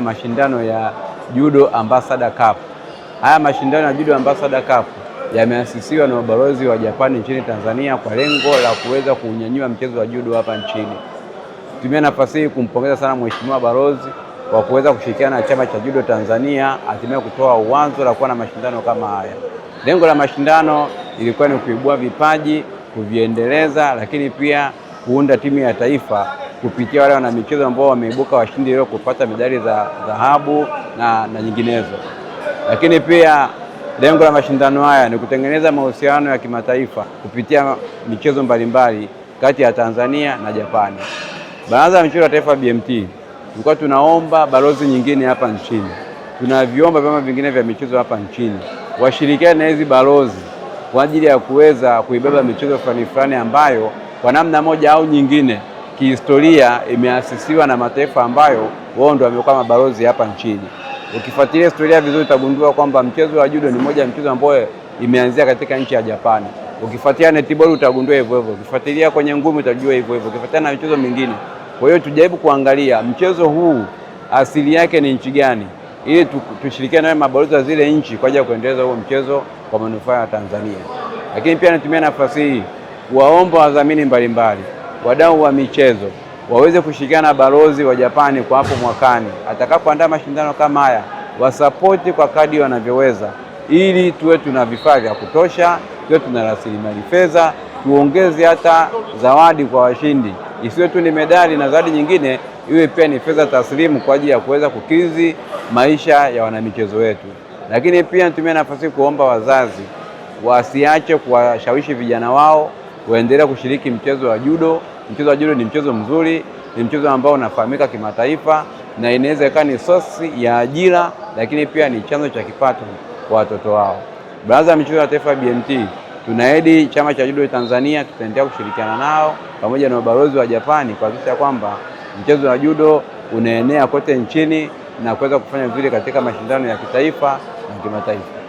mashindano ya Judo Ambassador Cup. Haya mashindano ya Judo Ambassador Cup yameasisiwa na ubalozi wa Japani nchini Tanzania kwa lengo la kuweza kuunyanyua mchezo wa judo hapa nchini. Tumia nafasi hii kumpongeza sana Mheshimiwa Balozi kwa kuweza kushirikiana na Chama cha Judo Tanzania hatimaye kutoa uwanzo la kuwa na mashindano kama haya. Lengo la mashindano ilikuwa ni kuibua vipaji, kuviendeleza, lakini pia kuunda timu ya taifa kupitia wale wana michezo ambao wameibuka washindi leo kupata medali za dhahabu na nyinginezo. Lakini pia lengo la mashindano haya ni kutengeneza mahusiano ya kimataifa kupitia michezo mbalimbali kati ya Tanzania na Japani. Baraza la Michezo ya Taifa BMT tulikuwa tunaomba balozi nyingine hapa nchini, tunaviomba vyama vingine vya michezo hapa nchini washirikiane na hizi balozi kwa ajili ya kuweza kuibeba michezo fulani ambayo kwa namna moja au nyingine kihistoria imeasisiwa na mataifa ambayo wao ndio wamekuwa mabalozi hapa nchini. Ukifuatilia historia vizuri utagundua kwamba mchezo wa judo ni moja ya mchezo ambao imeanzia katika nchi ya Japani. Ukifuatilia netball utagundua hivyo hivyo. Ukifuatilia kwenye ngumi utajua hivyo hivyo. Ukifuatilia na michezo mingine. Kwa hiyo tujaribu kuangalia mchezo huu asili yake ni nchi gani, ili tushirikiane na mabalozi wa zile nchi kwa ajili ya kuendeleza huo mchezo kwa manufaa ya Tanzania. Lakini pia natumia nafasi hii kuwaomba wadhamini mbalimbali, wadau wa michezo waweze kushirikiana na balozi wa Japani kwa hapo mwakani atakapoandaa mashindano kama haya, wasapoti kwa kadri wanavyoweza, ili tuwe tuna vifaa vya kutosha, tuwe tuna rasilimali fedha, tuongeze hata zawadi kwa washindi, isiwe tu ni medali na zawadi nyingine, iwe pia ni fedha taslimu kwa ajili ya kuweza kukidhi maisha ya wanamichezo wetu. Lakini pia natumia nafasi kuomba wazazi wasiache kuwashawishi vijana wao waendelee kushiriki mchezo wa judo. Mchezo wa judo ni mchezo mzuri, ni mchezo ambao unafahamika kimataifa na inaweza ikawa ni sosi ya ajira, lakini pia ni chanzo cha kipato kwa watoto wao. Baraza la Michezo ya Taifa BMT tunaahidi Chama cha Judo Tanzania tutaendelea kushirikiana nao pamoja na ubalozi wa Japani kuhakikisha kwamba mchezo wa judo unaenea kote nchini na kuweza kufanya vizuri katika mashindano ya kitaifa na kimataifa.